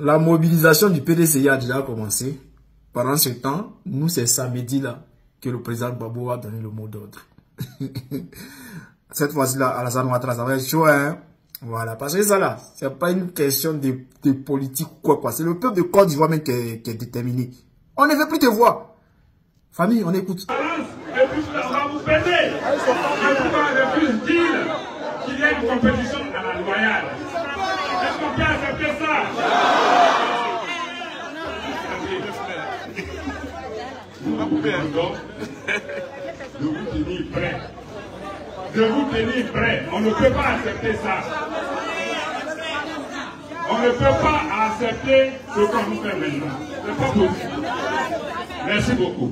La mobilisation du PDCI a déjà commencé. Pendant ce temps, nous, c'est samedi là que le président Gbagbo a donné le mot d'ordre. Cette fois-ci là, Alassane Ouattara, ça va être chaud, hein. Voilà, parce que ça là, c'est pas une question de politique ou quoi. C'est le peuple de Côte d'Ivoire même qui est déterminé. On ne veut plus te voir. Famille, on écoute. Et puis ça va vous péter. Je refuse dire qu'il y a une compétition à la loyale. Est-ce qu'on peut accepter ça? Donc, de vous tenir prêt. De vous tenir prêt. On ne peut pas accepter ça. On ne peut pas accepter ce qu'on nous fait maintenant. C'est pas possible. Merci beaucoup.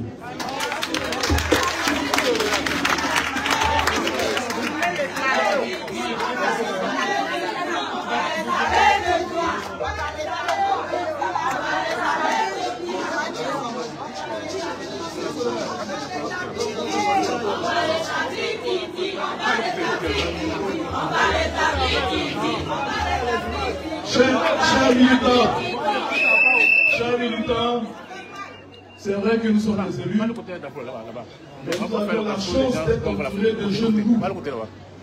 Chers militants, c'est vrai que nous sommes des élus, mais nous avons la chance d'être entourés de jeunes loups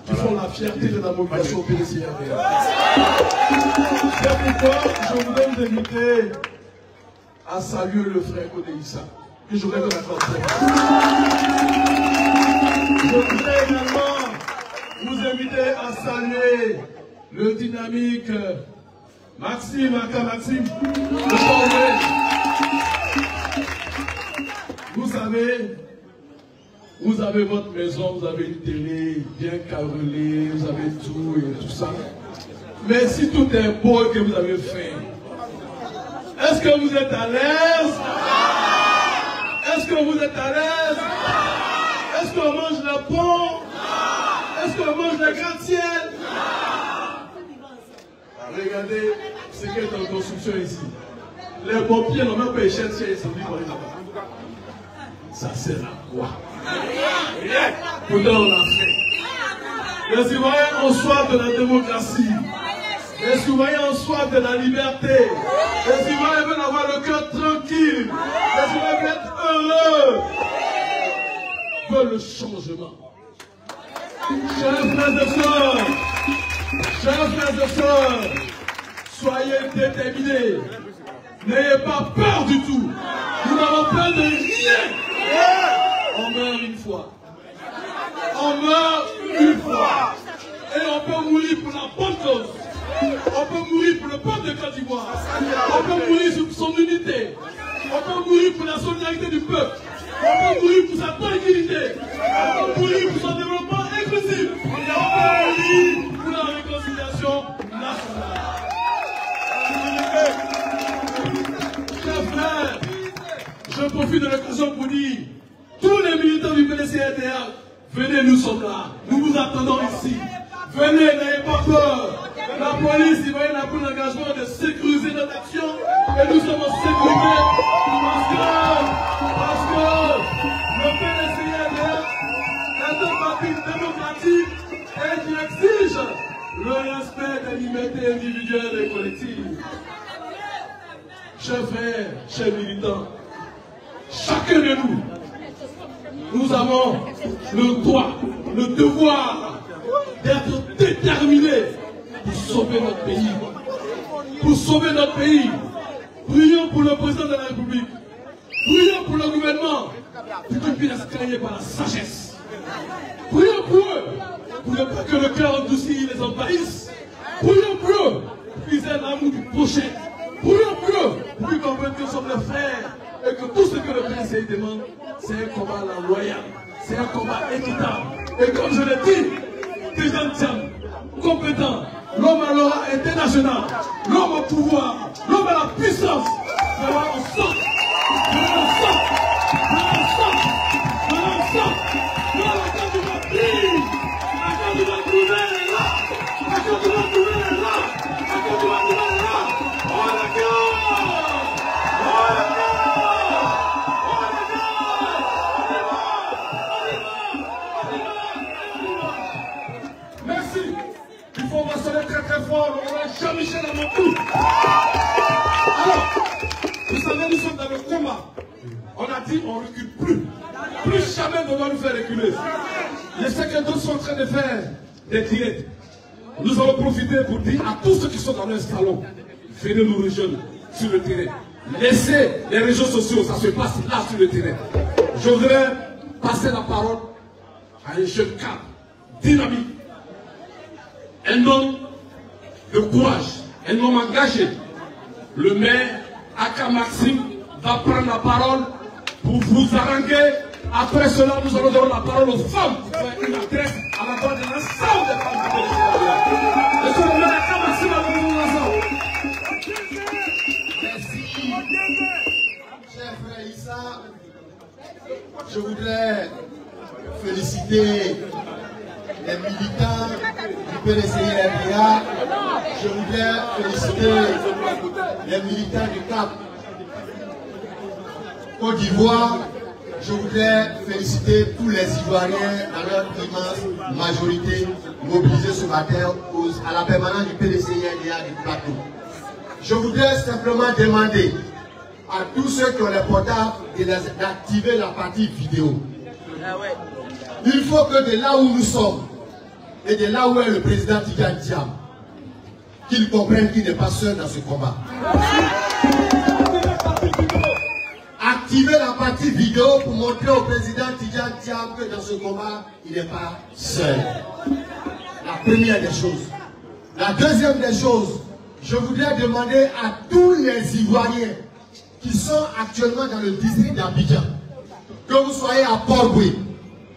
qui font la fierté de la mobilisation au PDCI. C'est pourquoi je voudrais vous inviter à saluer le frère Odéissa, que je voudrais vous accorder. Je voudrais également vous inviter à saluer le dynamique Maxime, Maxime, vous savez, vous avez votre maison, vous avez une télé bien carrelée, vous avez tout et tout ça. Mais si tout est beau et que vous avez faim, est-ce que vous êtes à l'aise? Est-ce que vous êtes à l'aise? Est-ce qu'on mange le pont? Est-ce qu'on mange le gratte-ciel? Regardez ce qui est en construction ici. Les pompiers n'ont même pas échelle si ils sont venus pour les là-bas. Ça sert à quoi? Pourtant on a fait. Les citoyens ont soif de la démocratie. Les citoyens ont soif de la liberté. Les citoyens veulent avoir le cœur tranquille. Les citoyens veulent être heureux. Ils veulent le changement. Chers frères et sœurs, soyez déterminés. N'ayez pas peur du tout. Nous n'avons peur de rien. On meurt une fois. On meurt une fois. Et on peut mourir pour la bonne cause. On peut mourir pour le peuple de Côte d'Ivoire. On peut mourir pour son unité. On peut mourir pour la solidarité du peuple. On peut mourir pour sa tranquillité. On peut mourir pour son développement inclusif. On peut mourir pour la réconciliation nationale. Chers frères, je profite de l'occasion pour dire, tous les militants du PDCI-RDA, venez, nous sommes là. Nous vous attendons ici. Venez, n'ayez pas peur. La police ivoirienne a pris l'engagement de sécuriser notre action et nous sommes en sécurité parce que le PDCI-RDA est un parti démocratique et qui exige le respect des libertés individuelles et collectives. Chers frères, chers militants, chacun de nous avons le droit, le devoir d'être déterminés pour sauver notre pays. Pour sauver notre pays. Prions pour le président de la République. Prions pour le gouvernement. Pour qu'ils puissent gagner par la sagesse. Prions pour eux. Pour ne pas que le cœur endurci les envahisse. Prions pour eux. Pour qu'ils aient l'amour du prochain. Prions pour eux. Pour qu'ils comprennent que nous sommes les frères. Et que tout ce que le PDCI demande, c'est un combat à la loyale. C'est un combat équitable. Et comme je l'ai dit, des gens compétents, l'homme à l'aura international, l'homme au pouvoir, l'homme à la puissance, fera en sorte, que la carte du Madrid, la carte du Madrid est là, la carte du Madrid est là, la carte du Madrid est là, oh la gueule, oh la gueule. Merci. Il faut m'assurer très très fort. On a Jean-Michel Amadou. combat. On a dit on ne recule plus. Plus jamais on va nous faire reculer. Je sais que d'autres sont en train de faire des directs. Nous allons profiter pour dire à tous ceux qui sont dans le salon, venez nous rejoindre sur le terrain. Laissez les réseaux sociaux, ça se passe là sur le terrain. Je voudrais passer la parole à un jeune cadre dynamique, un homme de courage, un homme engagé. Le maire Aka Maxime va prendre la parole pour vous haranguer. Après cela, nous allons donner la parole aux femmes pour faire une adresse à la voix de l'ensemble des femmes du Bénin. Monsieur le maire Aka Maxime, à vous ensemble. Merci. Cher frère Issa, je voudrais féliciter les militants du PDCI-RDA. Je voudrais féliciter les militants du CAP Côte d'Ivoire. Je voudrais féliciter tous les Ivoiriens dans leur immense majorité mobilisés ce matin à la permanence du PDCI-RDA du plateau. Je voudrais simplement demander à tous ceux qui ont les portables d'activer la partie vidéo. Il faut que de là où nous sommes et de là où est le président Tidjane Thiam, qu'il comprenne qu'il n'est pas seul dans ce combat. Activez la partie vidéo pour montrer au président Tidjane Thiam que dans ce combat, il n'est pas seul. La première des choses. La deuxième des choses, je voudrais demander à tous les Ivoiriens qui sont actuellement dans le district d'Abidjan, que vous soyez à Port-Boué,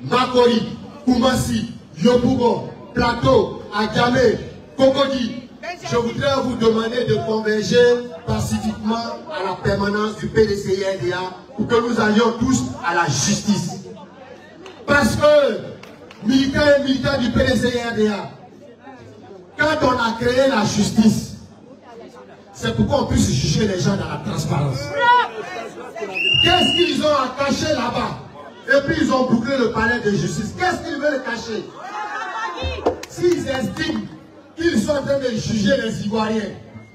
Makori, Koumassi, Yopougon, Plateau, Adjamé, Cocody, je voudrais vous demander de converger pacifiquement à la permanence du PDCI-RDA pour que nous allions tous à la justice. Parce que, militants et militants du PDCI-RDA, quand on a créé la justice, c'est pour qu'on puisse juger les gens dans la transparence. Qu'est-ce qu'ils ont à cacher là-bas? Et puis ils ont bouclé le palais de justice. Qu'est-ce qu'ils veulent cacher? S'ils estiment qu'ils sont en train de juger les Ivoiriens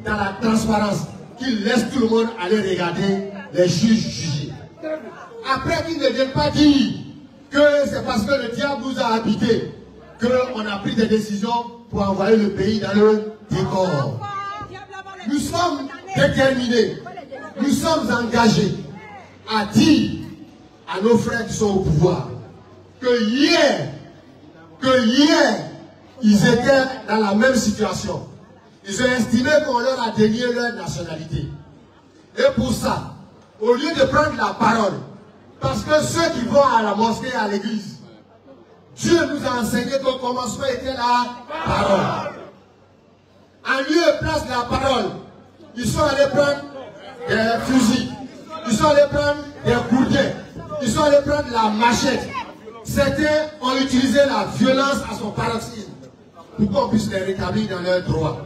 dans la transparence, qu'ils laissent tout le monde aller regarder les juges juger. Après qu'ils ne viennent pas dire que c'est parce que le diable nous a habité qu'on a pris des décisions pour envoyer le pays dans le décor. Nous sommes déterminés, nous sommes engagés à dire à nos frères qui sont au pouvoir que hier, ils étaient dans la même situation. Ils ont estimé qu'on leur a dénié leur nationalité. Et pour ça, au lieu de prendre la parole, parce que ceux qui vont à la mosquée et à l'église, Dieu nous a enseigné qu'au commencement était la parole. En lieu et place de la parole, ils sont allés prendre des fusils, ils sont allés prendre des gourdins, ils sont allés prendre la machette. Certains ont utilisé la violence à son paroxysme pour qu'on puisse les rétablir dans leurs droits.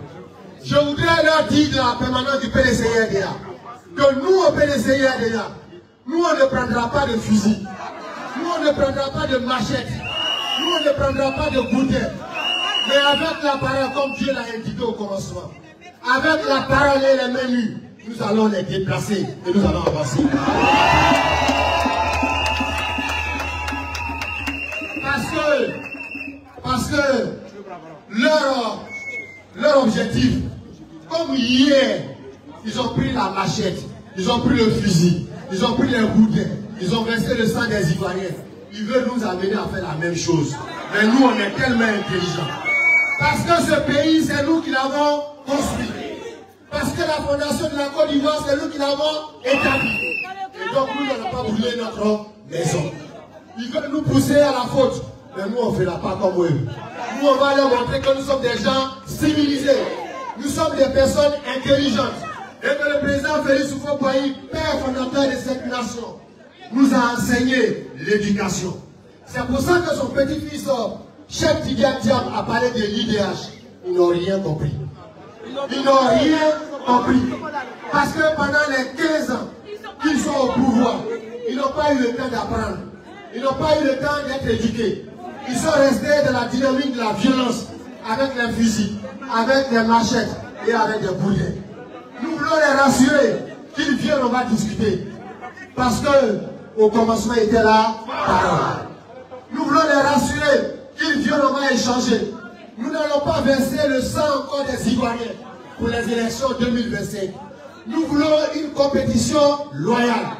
Je voudrais leur dire de la permanence du PDCI-RDA que nous au PDCI-RDA, nous on ne prendra pas de fusil, nous on ne prendra pas de machette, nous on ne prendra pas de gourdin, mais avec la parole comme Dieu l'a indiqué au commencement, avec la parole et les mains nues, nous allons les déplacer et nous allons avancer. Parce que leur objectif, comme hier, ils ont pris la machette, ils ont pris le fusil, ils ont pris les gourdins, ils ont versé le sang des Ivoiriens. Ils veulent nous amener à faire la même chose. Mais nous, on est tellement intelligents. Parce que ce pays, c'est nous qui l'avons construit. Parce que la fondation de la Côte d'Ivoire, c'est nous qui l'avons établie. Et donc, nous n'allons pas brûler notre maison. Ils veulent nous pousser à la faute. Mais nous, on ne fera pas comme eux. Nous, on va leur montrer que nous sommes des gens civilisés. Nous sommes des personnes intelligentes. Et que le président Félix Houphouët-Boigny, père fondateur de cette nation, nous a enseigné l'éducation. C'est pour ça que son petit-fils, Cheikh Tidjane Thiam, a parlé de l'IDH. Ils n'ont rien compris. Ils n'ont rien compris. Parce que pendant les 15 ans qu'ils sont au pouvoir, ils n'ont pas eu le temps d'apprendre. Ils n'ont pas eu le temps d'être éduqués. Ils sont restés dans la dynamique de la violence, avec les fusils, avec les machettes et avec des boulets. Nous voulons les rassurer qu'ils viennent, on va discuter. Parce que au commencement était la parole. Nous voulons les rassurer qu'ils violemment échangé. Nous n'allons pas verser le sang encore des Ivoiriens pour les élections 2025. Nous voulons une compétition loyale.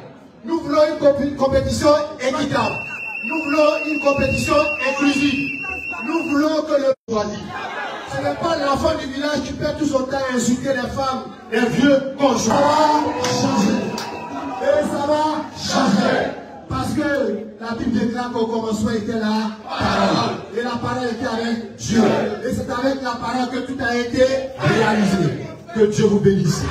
Nous voulons une compétition équitable. Nous voulons une compétition inclusive. Nous voulons que le choisit. Ce n'est pas l'enfant du village qui perd tout son temps à insulter les femmes, les vieux conjoints. Ça va changer. Et ça va changer. Parce que la Bible déclare qu'au commencement était la parole. Et la parole était avec Dieu. Et c'est avec la parole que tout a été réalisé. Que Dieu vous bénisse.